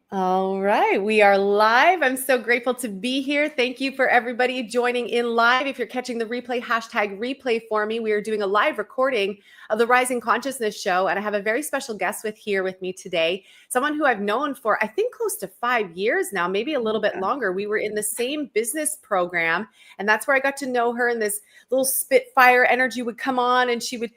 All right, we are live. I'm so grateful to be here. Thank you for everybody joining in live. If you're catching the replay, hashtag replay for me. We are doing a live recording of the Rising Consciousness Show, and I have a very special guest here with me today. Someone who I've known for, I think, close to 5 years now, maybe a little bit longer. We were in the same business program, and that's where I got to know her. And this little Spitfire energy would come on, and she would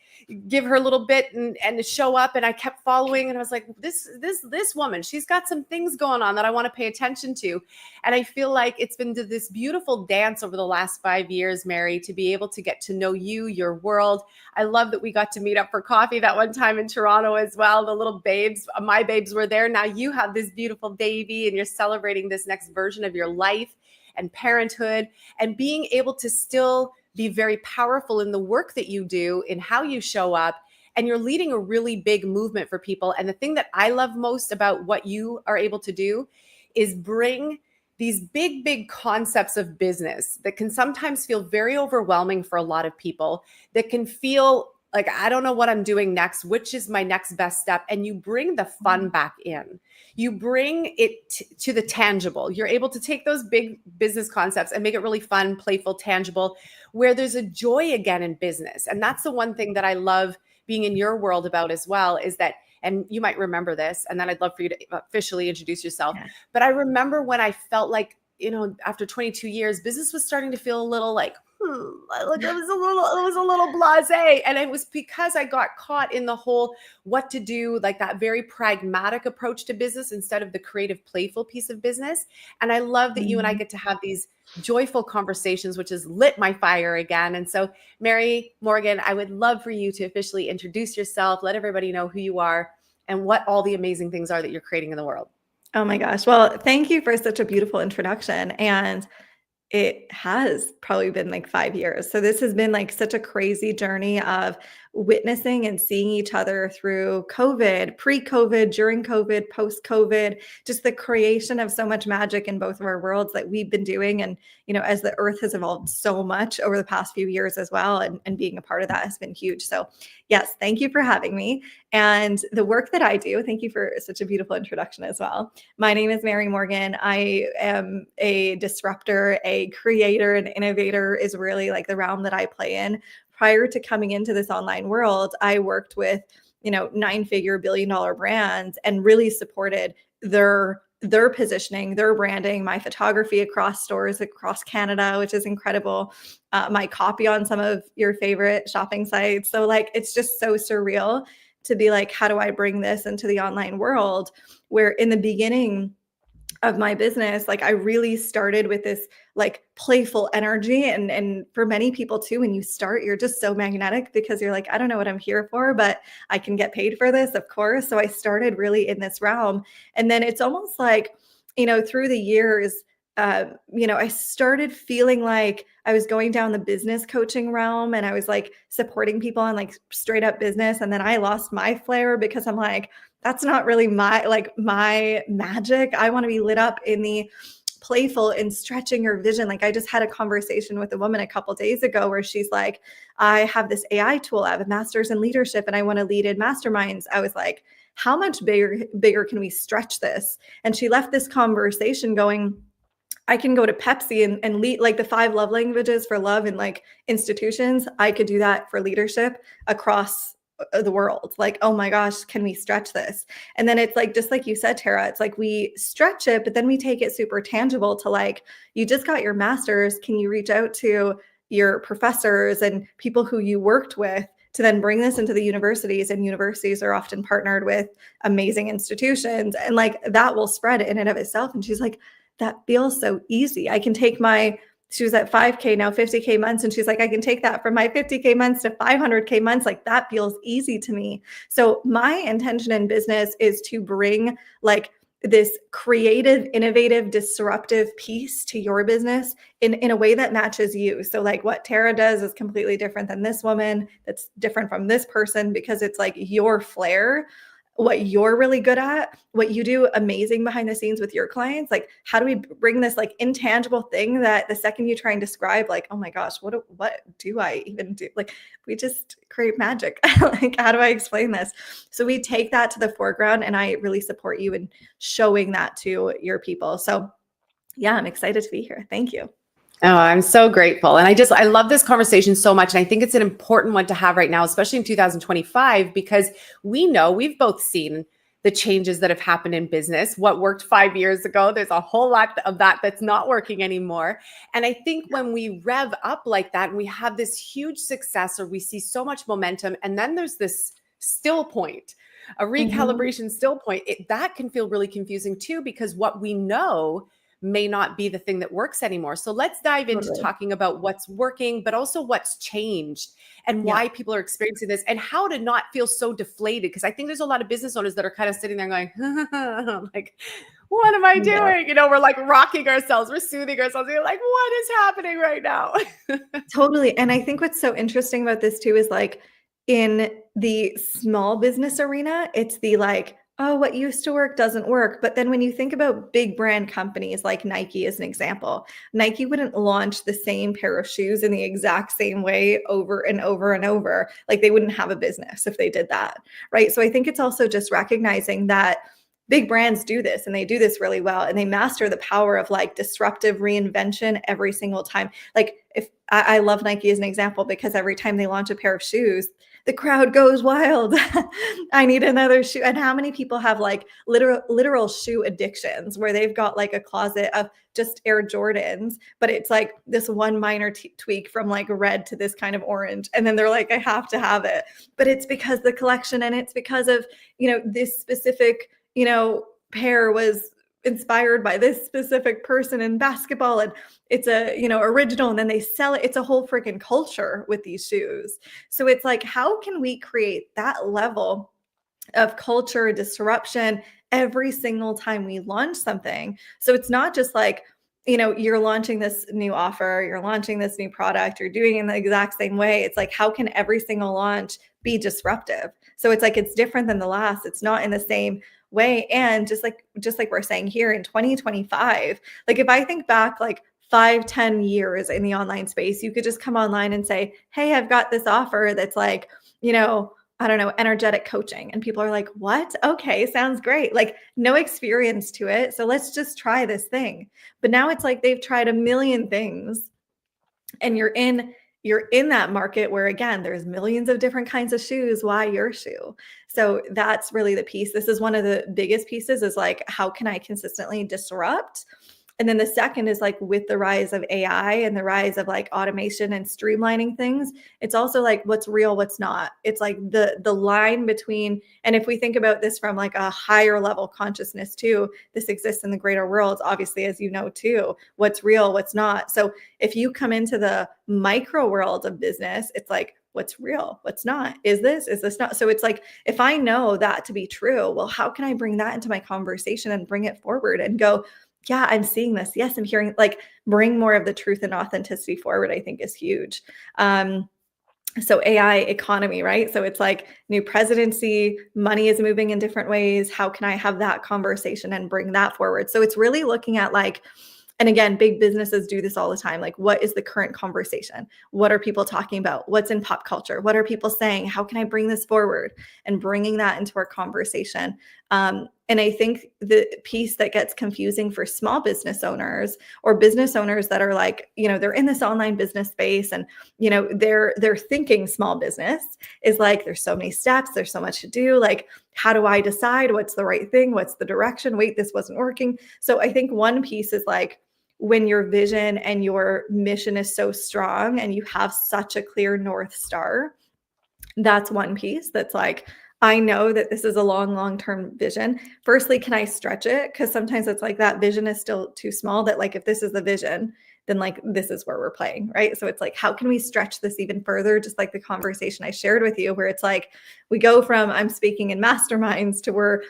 give her little bit and show up, and I kept following, and I was like, this woman, she's got some things going on that I want to pay attention to. And I feel like it's been this beautiful dance over the last 5 years, Mary, to be able to get to know you, your world. I love that we got to meet up for coffee that one time in Toronto as well. The little babes, my babes, were there. Now you have this beautiful baby, and you're celebrating this next version of your life and parenthood, and being able to still be very powerful in the work that you do, in how you show up, and you're leading a really big movement for people. And the thing that I love most about what you are able to do is bring these big concepts of business that can sometimes feel very overwhelming for a lot of people, that can feel like, I don't know what I'm doing next, which is my next best step. And you bring the fun back in. You bring it to the tangible. You're able to take those big business concepts and make it really fun, playful, tangible, where there's a joy again in business. And that's the one thing that I love being in your world about as well, is that, and you might remember this, and then I'd love for you to officially introduce yourself. Yeah. But I remember when I felt like, after 22 years, business was starting to feel a little like, like it was a little blasé. And it was because I got caught in the whole what to do, like that very pragmatic approach to business instead of the creative, playful piece of business. And I love that you and I get to have these joyful conversations, which has lit my fire again. And so, Mary Morgan, I would love for you to officially introduce yourself, let everybody know who you are and what all the amazing things are that you're creating in the world. Oh my gosh. Well, thank you for such a beautiful introduction. And it has probably been like 5 years. So this has been like such a crazy journey of witnessing and seeing each other through COVID, pre-COVID, during COVID, post-COVID, just the creation of so much magic in both of our worlds that we've been doing. And, as the earth has evolved so much over the past few years as well, and being a part of that has been huge. So yes, thank you for having me. And the work that I do, thank you for such a beautiful introduction as well. My name is Mary Morgan. I am a disruptor, a creator, an innovator is really like the realm that I play in. Prior to coming into this online world, I worked with, 9-figure billion-dollar brands and really supported their positioning, their branding, my photography across stores across Canada, which is incredible. My copy on some of your favorite shopping sites. So like, it's just so surreal to be like, how do I bring this into the online world? Where in the beginning of my business, like I really started with this like playful energy. And for many people too, when you start, you're just so magnetic because you're like, I don't know what I'm here for, but I can get paid for this, of course. So I started really in this realm. And then it's almost like, through the years, I started feeling like I was going down the business coaching realm and I was like supporting people on like straight up business. And then I lost my flair because I'm like, that's not really my magic. I want to be lit up in the playful and stretching your vision. Like I just had a conversation with a woman a couple days ago where she's like, I have this AI tool. I have a master's in leadership and I want to lead in masterminds. I was like, how much bigger can we stretch this? And she left this conversation going, I can go to Pepsi and lead like the 5 love languages for love in like institutions. I could do that for leadership across the world. Like, oh my gosh, can we stretch this? And then it's like, just like you said, Tara, it's like we stretch it, but then we take it super tangible to like, you just got your master's. Can you reach out to your professors and people who you worked with to then bring this into the universities? And universities are often partnered with amazing institutions. And like that will spread in and of itself. And she's like, that feels so easy. I can take she was at 5K now, 50K months. And she's like, I can take that from my 50K months to 500K months. Like that feels easy to me. So my intention in business is to bring like this creative, innovative, disruptive piece to your business in a way that matches you. So like what Tara does is completely different than this woman. That's different from this person because it's like your flair. what you're really good at, what you do amazing behind the scenes with your clients. Like, how do we bring this like intangible thing that the second you try and describe, like, oh my gosh, what do I even do? Like, we just create magic. Like, how do I explain this? So we take that to the foreground, and I really support you in showing that to your people. So yeah, I'm excited to be here. Thank you. Oh, I'm so grateful. And I love this conversation so much. And I think it's an important one to have right now, especially in 2025, because we've both seen the changes that have happened in business. What worked 5 years ago, there's a whole lot of that that's not working anymore. And I think when we rev up like that and we have this huge success, or we see so much momentum, and then there's this still point, a recalibration still point, that can feel really confusing too, because what we know may not be the thing that works anymore. So let's dive into talking about what's working, but also what's changed and why people are experiencing this, and how to not feel so deflated. Because I think there's a lot of business owners that are kind of sitting there going, like, what am I doing? You know, we're like rocking ourselves, we're soothing ourselves. We're like, what is happening right now? Totally. And I think what's so interesting about this too is like, in the small business arena, it's the like, oh, what used to work doesn't work. But then when you think about big brand companies like Nike as an example, Nike wouldn't launch the same pair of shoes in the exact same way over and over and over. Like, they wouldn't have a business if they did that, right? So I think it's also just recognizing that big brands do this, and they do this really well, and they master the power of like disruptive reinvention every single time. Like, if I love Nike as an example, because every time they launch a pair of shoes, the crowd goes wild. I need another shoe. And how many people have like literal shoe addictions, where they've got like a closet of just Air Jordans, but it's like this one minor tweak from like red to this kind of orange. And then they're like, I have to have it. But it's because the collection, and it's because of, this specific, pair was inspired by this specific person in basketball, and it's a original, and then they sell it. It's a whole freaking culture with these shoes. So it's like, how can we create that level of culture disruption every single time we launch something? So it's not just like, you're launching this new offer, you're launching this new product, you're doing it in the exact same way. It's like, how can every single launch be disruptive? So it's like, it's different than the last. It's not in the same way. And just like we're saying here in 2025, like, if I think back like 5-10 years in the online space, you could just come online and say, hey, I've got this offer that's like, I don't know, energetic coaching. And people are like, what? Okay, sounds great. Like, no experience to it. So let's just try this thing. But now it's like they've tried a million things, and you're in that market where, again, there's millions of different kinds of shoes. Why your shoe? So that's really the piece. This is one of the biggest pieces, is like, how can I consistently disrupt? And then the second is like, with the rise of AI and the rise of like automation and streamlining things, it's also like, what's real, what's not. It's like the line between, and if we think about this from like a higher level consciousness too, this exists in the greater worlds, obviously, as you know too, what's real, what's not. So if you come into the micro world of business, it's like, what's real, what's not? Is this not? So it's like, if I know that to be true, well, how can I bring that into my conversation and bring it forward and go, yeah, I'm seeing this. Yes, I'm hearing, like, bring more of the truth and authenticity forward, I think is huge. So AI economy, right? So it's like new presidency, money is moving in different ways. How can I have that conversation and bring that forward? So it's really looking at like, and again, big businesses do this all the time. Like, what is the current conversation? What are people talking about? What's in pop culture? What are people saying? How can I bring this forward? And bringing that into our conversation. And I think the piece that gets confusing for small business owners, or business owners that are like, they're in this online business space, and, they're thinking small business is like, there's so many steps, there's so much to do. Like, how do I decide what's the right thing? What's the direction? Wait, this wasn't working. So I think one piece is like, when your vision and your mission is so strong and you have such a clear North Star, that's one piece that's like, I know that this is a long-term vision. Firstly, can I stretch it? Because sometimes it's like that vision is still too small, that like, if this is the vision, then like, this is where we're playing, right? So it's like, how can we stretch this even further? Just like the conversation I shared with you, where it's like, we go from I'm speaking in masterminds to we're,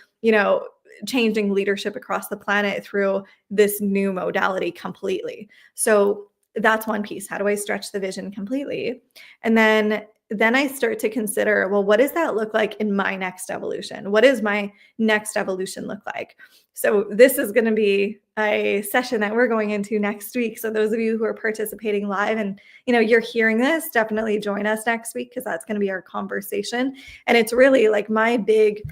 changing leadership across the planet through this new modality completely. So that's one piece. How do I stretch the vision completely? And then then I start to consider, well, what does that look like in my next evolution? What does my next evolution look like? So this is going to be a session that we're going into next week. So those of you who are participating live and you're hearing this, definitely join us next week, because that's going to be our conversation. And it's really like my big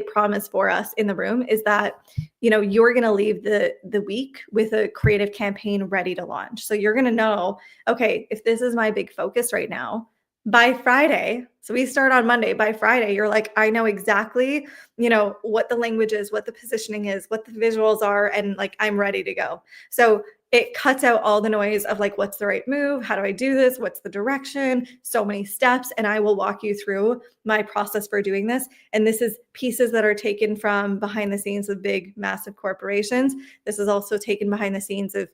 promise for us in the room is that, you're going to leave the week with a creative campaign ready to launch. So you're going to know, okay, if this is my big focus right now, by Friday, so we start on Monday, by Friday, you're like, I know exactly, what the language is, what the positioning is, what the visuals are, and like, I'm ready to go. So it cuts out all the noise of like, what's the right move? How do I do this? What's the direction? So many steps. And I will walk you through my process for doing this. And this is pieces that are taken from behind the scenes of big, massive corporations. This is also taken behind the scenes of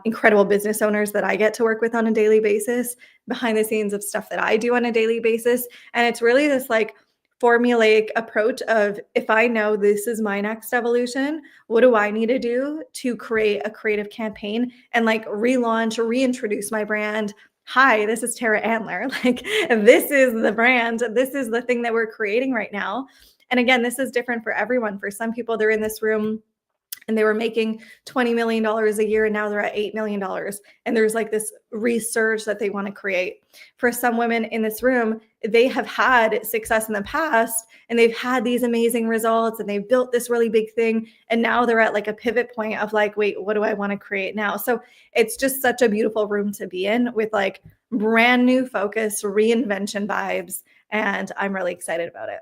incredible business owners that I get to work with on a daily basis, behind the scenes of stuff that I do on a daily basis. And it's really this like formulaic approach of, if I know this is my next evolution, what do I need to do to create a creative campaign and like relaunch or reintroduce my brand? Hi, this is Tara Antler. Like, this is the brand. This is the thing that we're creating right now. And again, this is different for everyone. For some people, they're in this room and they were making $20 million a year, and now they're at $8 million. And there's like this resurge that they want to create. For some women in this room, they have had success in the past and they've had these amazing results and they've built this really big thing. And now they're at like a pivot point of like, wait, what do I want to create now? So it's just such a beautiful room to be in, with like brand new focus, reinvention vibes. And I'm really excited about it.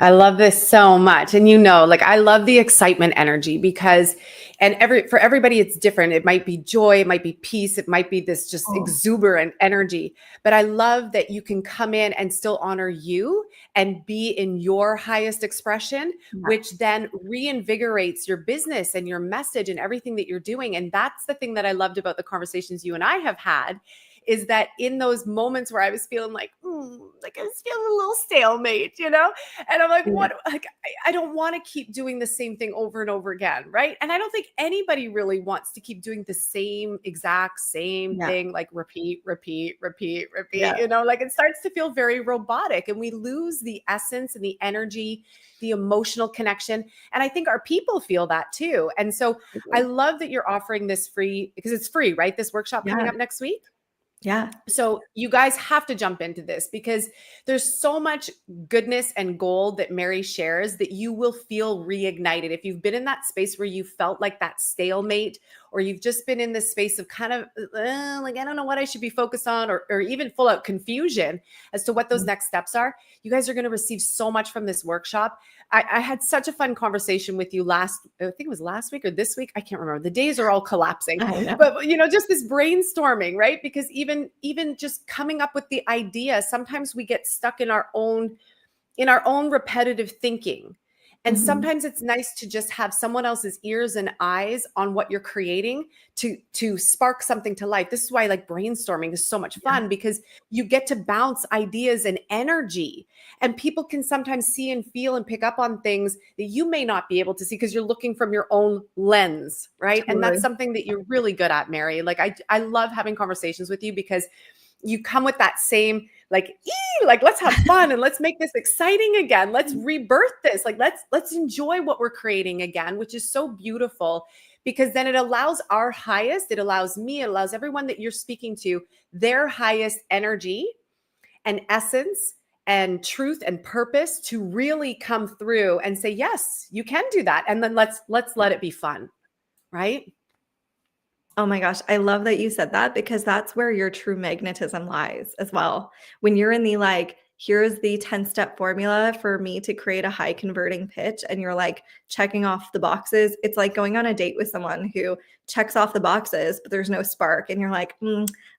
I love this so much. And like, I love the excitement energy, because, for everybody, it's different. It might be joy, it might be peace, it might be this just exuberant energy. But I love that you can come in and still honor you and be in your highest expression, which then reinvigorates your business and your message and everything that you're doing. And that's the thing that I loved about the conversations you and I have had, is that in those moments where I was feeling like I was feeling a little stalemate, and I'm like, what? Like, I don't want to keep doing the same thing over and over again, right? And I don't think anybody really wants to keep doing the same thing, like repeat. Like, it starts to feel very robotic, and we lose the essence and the energy, the emotional connection. And I think our people feel that too. And so I love that you're offering this free, because it's free, right? This workshop coming up next week. Yeah. So you guys have to jump into this, because there's so much goodness and gold that Mary shares that you will feel reignited. If you've been in that space where you felt like that stalemate, or you've just been in this space of kind of like, I don't know what I should be focused on, or even full out confusion as to what those next steps are, you guys are going to receive so much from this workshop. I had such a fun conversation with you I think it was last week or this week. I can't remember. The days are all collapsing, but just this brainstorming, right? Because even just coming up with the idea, sometimes we get stuck in our own repetitive thinking. And sometimes it's nice to just have someone else's ears and eyes on what you're creating to spark something to life. This is why like brainstorming is so much fun, because you get to bounce ideas and energy, and people can sometimes see and feel and pick up on things that you may not be able to see because you're looking from your own lens, right? Totally. And that's something that you're really good at, Mary. Like, I love having conversations with you, because you come with that same like let's have fun and let's make this exciting again. Let's rebirth this. Like, let's enjoy what we're creating again, which is so beautiful, because then it allows our highest, it allows me, it allows everyone that you're speaking to, their highest energy and essence and truth and purpose to really come through and say, yes, you can do that. And then let's let it be fun. Right? Oh my gosh, I love that you said that, because that's where your true magnetism lies as well. When you're in the like, here's the 10-step formula for me to create a high converting pitch, and you're like checking off the boxes. It's like going on a date with someone who checks off the boxes, but there's no spark. And you're like,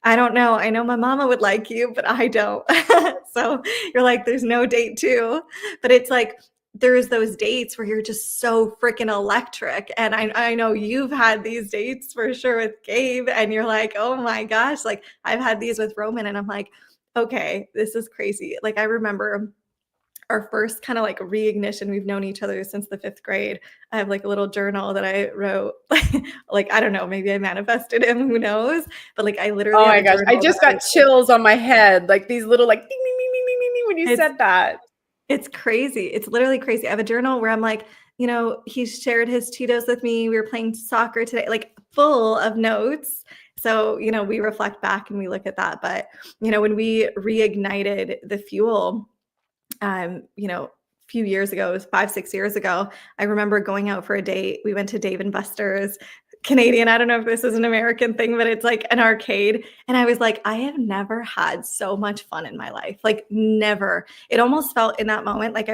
I don't know. I know my mama would like you, but I don't. So you're like, there's no date too. But it's like, there's those dates where you're just so freaking electric. And I know you've had these dates for sure with Gabe, and you're like, oh my gosh, like I've had these with Roman, and I'm like, okay, this is crazy. Like, I remember our first kind of like reignition. We've known each other since the 5th grade. I have like a little journal that I wrote. Like, I don't know, maybe I manifested him, who knows? But like, I literally Oh have my a gosh, I journal that just got chills on my head, like these little like ding, ding, ding, ding, ding, ding, ding when you it's said that. it's crazy. It's literally crazy. I have a journal where I'm like, he shared his Cheetos with me. We were playing soccer today, like full of notes. So, we reflect back and we look at that. But, when we reignited the fuel, a few years ago, it was 5, 6 years ago, I remember going out for a date. We went to Dave and Buster's, Canadian. I don't know if this is an American thing, but it's like an arcade. And I was like, I have never had so much fun in my life. Like never. It almost felt in that moment like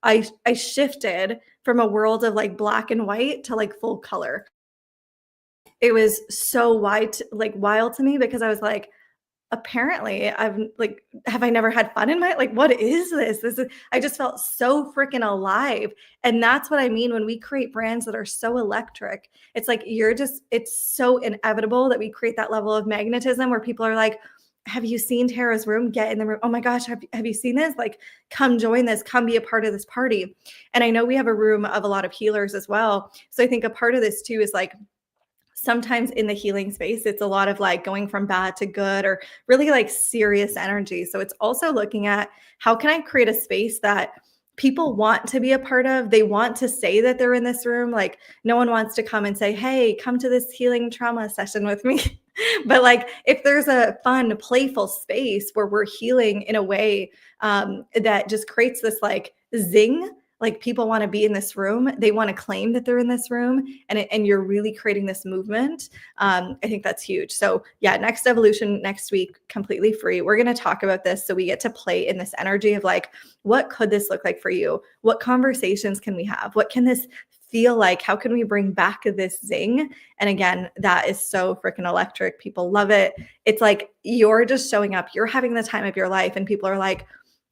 I shifted from a world of like black and white to like full color. It was so wild to me because I was like, apparently I've like, have I never had fun in my, like, what is this? I just felt so freaking alive. And that's what I mean when we create brands that are so electric. It's like, it's so inevitable that we create that level of magnetism where people are like, have you seen Tara's room? Get in the room. Oh my gosh, have you seen this? Like, come join this, come be a part of this party. And I know we have a room of a lot of healers as well. So I think a part of this too is like, sometimes in the healing space, it's a lot of like going from bad to good or really like serious energy. So it's also looking at how can I create a space that people want to be a part of? They want to say that they're in this room. Like no one wants to come and say, hey, come to this healing trauma session with me. But like if there's a fun, playful space where we're healing in a way that just creates this like zing, like people want to be in this room, they want to claim that they're in this room, and you're really creating this movement. I think that's huge. So yeah, Next Evolution next week, completely free. We're going to talk about this so we get to play in this energy of like, what could this look like for you? What conversations can we have? What can this feel like? How can we bring back this zing? And again, that is so freaking electric. People love it. It's like you're just showing up, you're having the time of your life, and people are like,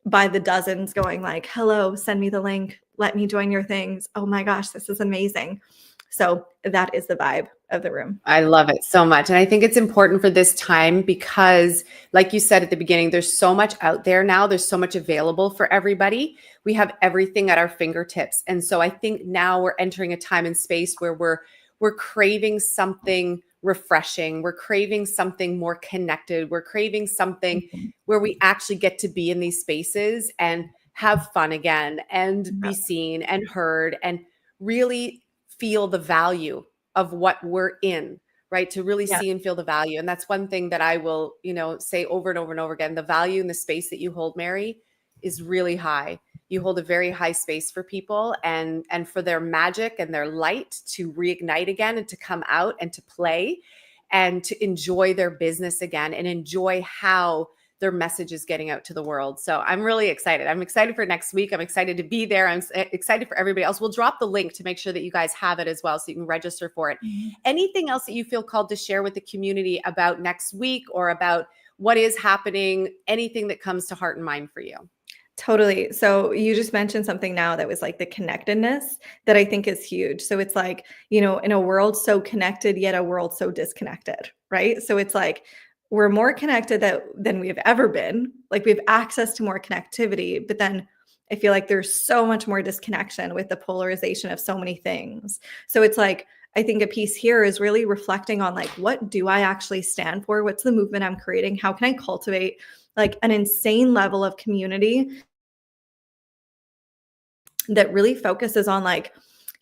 by the dozens going like, hello, send me the link. Let me join your things. Oh my gosh, this is amazing. So that is the vibe of the room. I love it so much. And I think it's important for this time because like you said at the beginning, there's so much out there now. There's so much available for everybody. We have everything at our fingertips. And so I think now we're entering a time and space where we're craving something refreshing. We're craving something more connected. We're craving something where we actually get to be in these spaces and have fun again and be seen and heard and really feel the value of what we're in, right? To really see and feel the value. And that's one thing that I will, say over and over and over again. The value in the space that you hold, Mary, is really high. You hold a very high space for people and for their magic and their light to reignite again and to come out and to play and to enjoy their business again and enjoy how their message is getting out to the world. So I'm really excited. I'm excited for next week. I'm excited to be there. I'm excited for everybody else. We'll drop the link to make sure that you guys have it as well so you can register for it. Anything else that you feel called to share with the community about next week or about what is happening, anything that comes to heart and mind for you? Totally. So you just mentioned something now that was like the connectedness that I think is huge. So it's like, in a world so connected, yet a world so disconnected, right? So it's like, we're more connected than we have ever been. Like we have access to more connectivity, but then I feel like there's so much more disconnection with the polarization of so many things. So it's like, I think a piece here is really reflecting on like, what do I actually stand for? What's the movement I'm creating? How can I cultivate like an insane level of community that really focuses on like,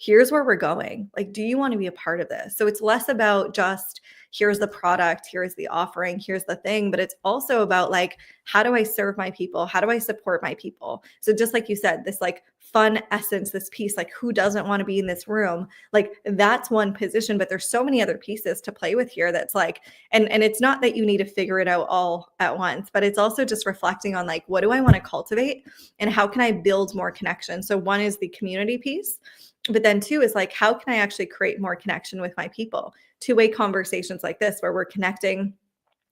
here's where we're going. Like, do you want to be a part of this? So it's less about just here's the product, here's the offering, here's the thing, but it's also about like, how do I serve my people? How do I support my people? So just like you said, this like fun essence, this piece, like who doesn't want to be in this room? Like that's one position, but there's so many other pieces to play with here. That's like, and it's not that you need to figure it out all at once, but it's also just reflecting on like, what do I want to cultivate and how can I build more connection? So one is the community piece. But then two is like, how can I actually create more connection with my people? Two-way conversations like this, where we're connecting,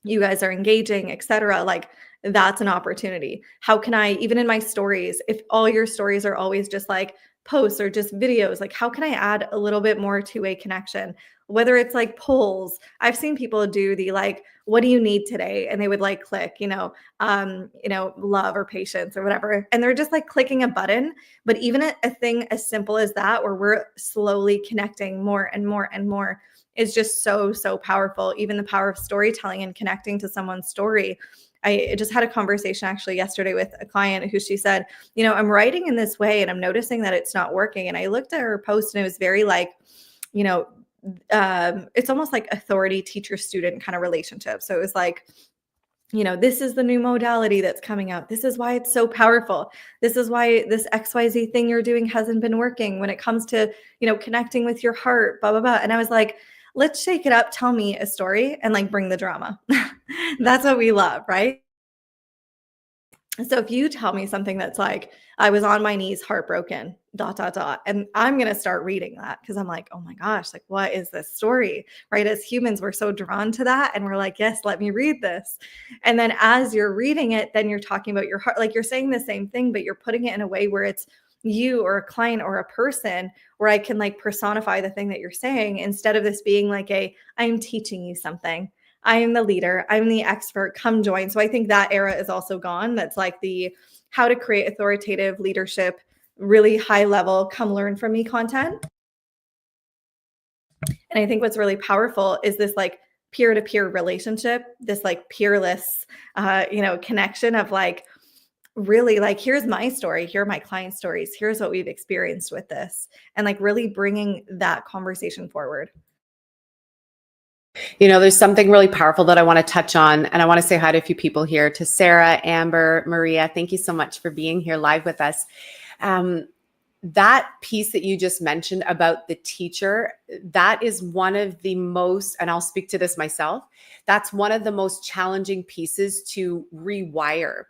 you guys are engaging, et cetera. Like that's an opportunity. How can I, even in my stories, if all your stories are always just like posts or just videos, like how can I add a little bit more two-way connection? Whether it's like polls, I've seen people do the like, what do you need today? And they would like click, love or patience or whatever. And they're just like clicking a button. But even a thing as simple as that, where we're slowly connecting more and more and more, is just so, so powerful. Even the power of storytelling and connecting to someone's story. I just had a conversation actually yesterday with a client who she said, I'm writing in this way and I'm noticing that it's not working. And I looked at her post and it was very like, you know, it's almost like authority teacher student kind of relationship. So it was like, this is the new modality that's coming out. This is why it's so powerful. This is why this XYZ thing you're doing hasn't been working when it comes to, connecting with your heart, blah, blah, blah. And I was like, let's shake it up. Tell me a story and like bring the drama. That's what we love, right? So if you tell me something that's like, I was on my knees, heartbroken, ... And I'm going to start reading that because I'm like, oh my gosh, like, what is this story? Right? As humans, we're so drawn to that. And we're like, yes, let me read this. And then as you're reading it, then you're talking about your heart, like you're saying the same thing, but you're putting it in a way where it's you or a client or a person where I can like personify the thing that you're saying instead of this being like I'm teaching you something. I am the leader. I'm the expert. Come join. So I think that era is also gone. That's like the how to create authoritative leadership, really high level, come learn from me content. And I think what's really powerful is this like peer-to-peer relationship, this like peerless, connection of like, really like, here's my story. Here are my client stories. Here's what we've experienced with this. And like really bringing that conversation forward. There's something really powerful that I want to touch on, and I want to say hi to a few people here. To Sarah, Amber, Maria, thank you so much for being here live with us. That piece that you just mentioned about the teacher, that is one of the most, and I'll speak to this myself, that's one of the most challenging pieces to rewire,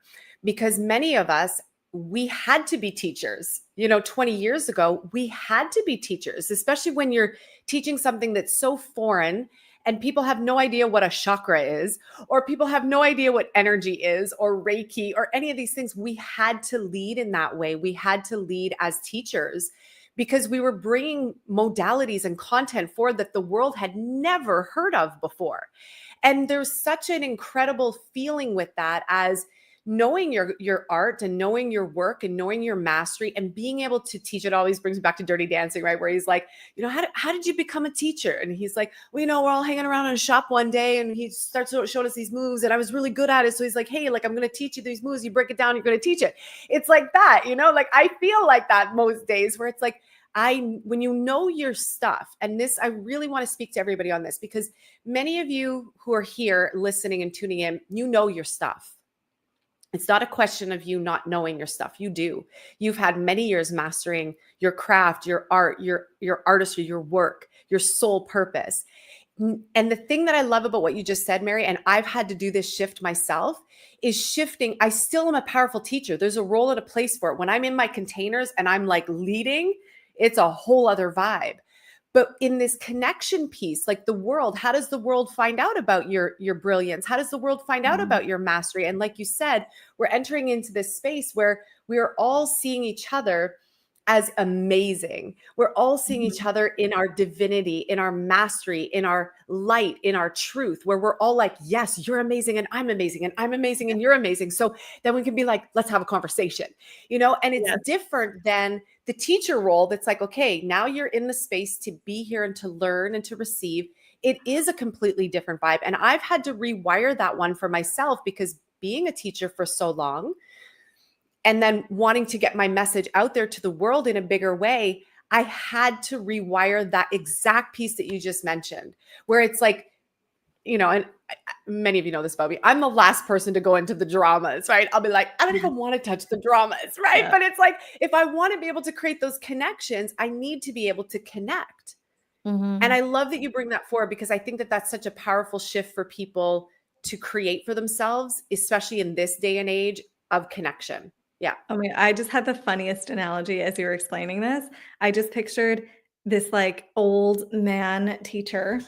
because many of us, we had to be teachers. 20 years ago, we had to be teachers, especially when you're teaching something that's so foreign and people have no idea what a chakra is, or people have no idea what energy is, or Reiki, or any of these things. We had to lead in that way. We had to lead as teachers because we were bringing modalities and content forward that the world had never heard of before. And there's such an incredible feeling with that, as knowing your art and knowing your work and knowing your mastery and being able to teach. It always brings me back to Dirty Dancing, right? Where he's like, how did you become a teacher? And he's like, well, we're all hanging around in a shop one day and he starts showing us these moves and I was really good at it. So he's like, hey, like, I'm going to teach you these moves. You break it down, you're going to teach it. It's like that, like I feel like that most days, where it's like, when you know your stuff, and this, I really want to speak to everybody on this, because many of you who are here listening and tuning in, know your stuff. It's not a question of you not knowing your stuff. You do. You've had many years mastering your craft, your art, your artistry, your work, your sole purpose. And the thing that I love about what you just said, Mary, and I've had to do this shift myself, is shifting. I still am a powerful teacher. There's a role and a place for it. When I'm in my containers and I'm like leading, it's a whole other vibe. But in this connection piece, like the world, how does the world find out about your brilliance? How does the world find out about your mastery? And like you said, we're entering into this space where we are all seeing each other as amazing. We're all seeing each other in our divinity, in our mastery, in our light, in our truth, where we're all like, yes, you're amazing and I'm amazing and I'm amazing and you're amazing. So then we can be like, let's have a conversation, and it's different than the teacher role. That's like, okay, now you're in the space to be here and to learn and to receive. It is a completely different vibe. And I've had to rewire that one for myself, because being a teacher for so long, and then wanting to get my message out there to the world in a bigger way, I had to rewire that exact piece that you just mentioned, where it's like, and many of you know this about me, I'm the last person to go into the dramas, right? I'll be like, I don't even want to touch the dramas, right? Yeah. But it's like, if I want to be able to create those connections, I need to be able to connect. Mm-hmm. And I love that you bring that forward, because I think that that's such a powerful shift for people to create for themselves, especially in this day and age of connection. Yeah. I mean, I just had the funniest analogy as you were explaining this. I just pictured this like old man teacher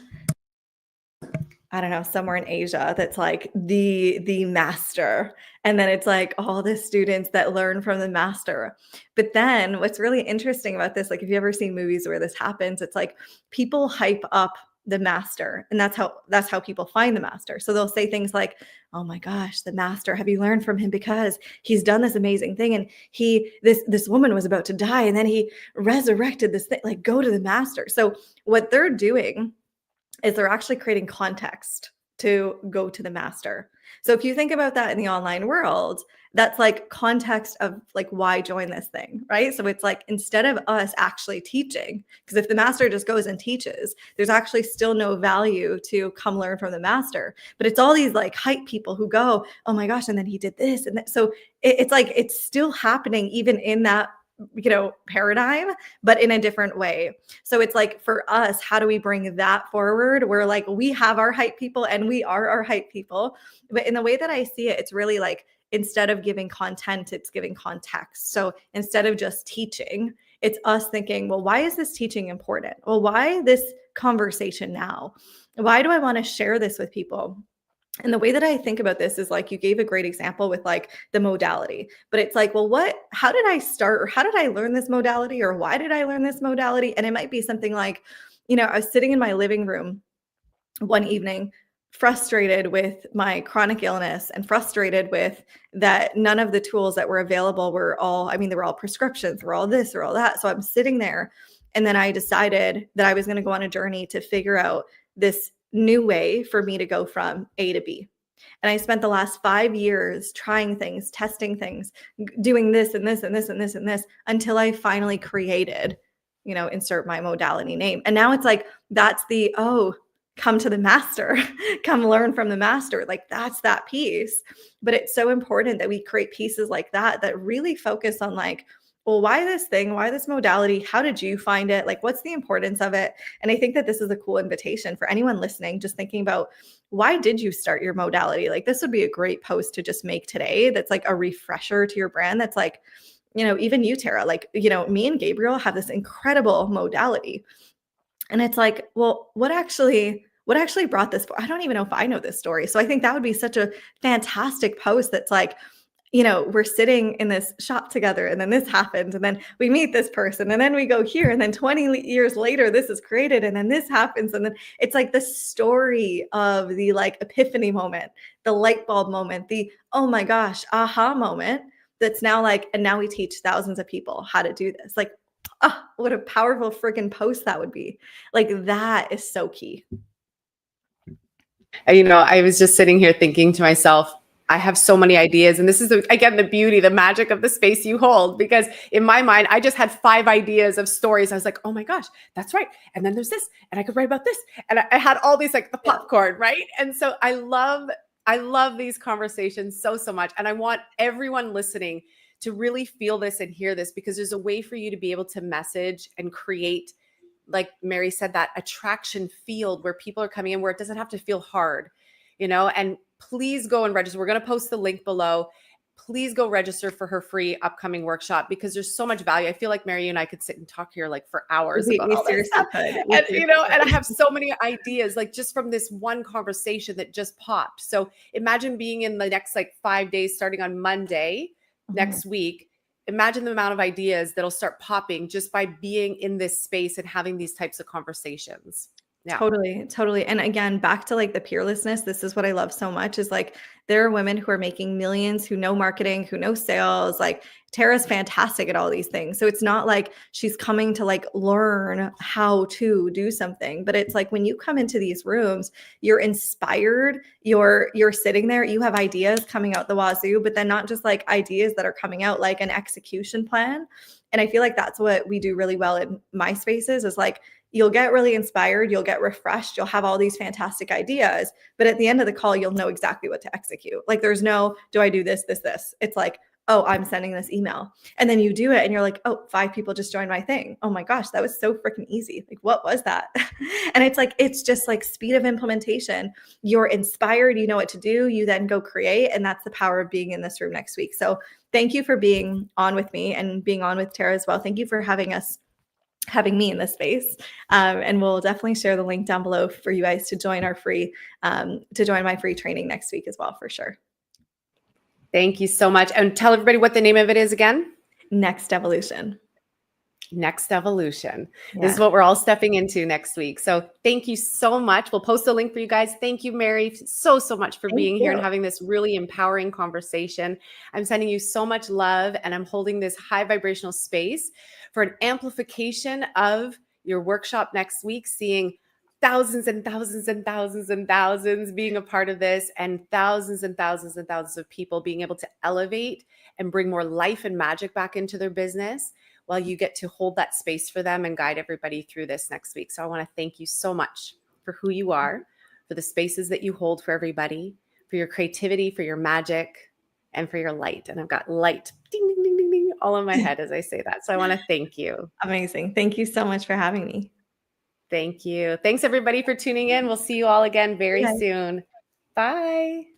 I don't know, somewhere in Asia that's like the master. And then it's like all the students that learn from the master. But then what's really interesting about this, like if you ever seen movies where this happens, it's like people hype up the master, and that's how people find the master. So they'll say things like, "Oh my gosh, the master, have you learned from him because he's done this amazing thing and this woman was about to die and then he resurrected this thing." Like, go to the master. So what they're doing is they're actually creating context to go to the master. So if you think about that in the online world, that's like context of like why join this thing, right? So it's like instead of us actually teaching, because if the master just goes and teaches, there's actually still no value to come learn from the master. But it's all these like hype people who go, "Oh my gosh, and then he did this." And that. So it's like it's still happening even in that paradigm, but in a different way. So it's like for us, how do we bring that forward? Where like we have our hype people and we are our hype people. But in the way that I see it, it's really like instead of giving content, it's giving context. So instead of just teaching, it's us thinking, well, why is this teaching important? Well, why this conversation now? Why do I want to share this with people? And the way that I think about this is like you gave a great example with like the modality, but it's like, well, how did I start or how did I learn this modality or why did I learn this modality? And it might be something like, I was sitting in my living room one evening, frustrated with my chronic illness and frustrated with that none of the tools that were available were all, they were all prescriptions, were all this or all that. So I'm sitting there and then I decided that I was going to go on a journey to figure out this new way for me to go from A to B. And I spent the last 5 years trying things, testing things, doing this and this and this and this and this until I finally created, insert my modality name. And now it's like, that's come to the master, come learn from the master. Like that's that piece. But it's so important that we create pieces like that really focus on like, well, why this thing? Why this modality? How did you find it? Like, what's the importance of it? And I think that this is a cool invitation for anyone listening, just thinking about why did you start your modality? Like, this would be a great post to just make today. That's like a refresher to your brand. That's like, even you, Tara, like, me and Gabriel have this incredible modality. And it's like, well, what actually brought this? I don't even know if I know this story. So I think that would be such a fantastic post that's like, we're sitting in this shop together and then this happens and then we meet this person and then we go here and then 20 years later, this is created and then this happens. And then it's like the story of the like epiphany moment, the light bulb moment, the, oh my gosh, aha moment that's now like, and now we teach thousands of people how to do this. Like, oh, what a powerful freaking post that would be. Like that is so key. I was just sitting here thinking to myself, I have so many ideas. And this is, again, the beauty, the magic of the space you hold. Because in my mind, I just had 5 ideas of stories. I was like, oh my gosh, that's right. And then there's this, and I could write about this. And I had all these, like the popcorn, right? And so I love these conversations so much. And I want everyone listening to really feel this and hear this, because there's a way for you to be able to message and create, like Mary said, that attraction field where people are coming in, where it doesn't have to feel hard, and please go and register. We're going to post the link below. Please go register for her free upcoming workshop, because there's so much value. I feel like Mary and I could sit and talk here like for hours about all this stuff. And I have so many ideas, like just from this one conversation that just popped. So imagine being in the next like 5 days, starting on Monday next week. Imagine the amount of ideas that'll start popping just by being in this space and having these types of conversations. Yeah. Totally. And again, back to like the peerlessness, this is what I love so much is like, there are women who are making millions, who know marketing, who know sales. Like Tara's fantastic at all these things. So it's not like she's coming to like learn how to do something, but it's like when you come into these rooms, you're inspired, you're sitting there, you have ideas coming out the wazoo, but then not just like ideas that are coming out, like an execution plan. And I feel like that's what we do really well in my spaces is like, you'll get really inspired, you'll get refreshed, you'll have all these fantastic ideas, but at the end of the call, you'll know exactly what to execute. Like there's no, do I do this? It's like, oh, I'm sending this email. And then you do it and you're like, oh, 5 people just joined my thing. Oh my gosh, that was so freaking easy. Like, what was that? And it's like, it's just like speed of implementation. You're inspired, you know what to do, you then go create. And that's the power of being in this room next week. So thank you for being on with me and being on with Tara as well. Thank you for having us having me in this space. And we'll definitely share the link down below for you guys to join our free, to join my free training next week as well, for sure. Thank you so much. And tell everybody what the name of it is again. Next Evolution. Next Evolution. Yeah. This is what we're all stepping into next week. So thank you so much. We'll post a link for you guys. Thank you, Mary, so much for being here and having this really empowering conversation. I'm sending you so much love, and I'm holding this high vibrational space for an amplification of your workshop next week, seeing thousands and thousands and thousands and thousands being a part of this, and thousands and thousands and thousands of people being able to elevate and bring more life and magic back into their business, while you get to hold that space for them and guide everybody through this next week. So I want to thank you so much for who you are, for the spaces that you hold for everybody, for your creativity, for your magic, and for your light. And I've got light ding, ding, ding, ding, ding, all in my head as I say that. So I want to thank you. Amazing. Thank you so much for having me. Thank you. Thanks everybody for tuning in. We'll see you all again very soon. Bye.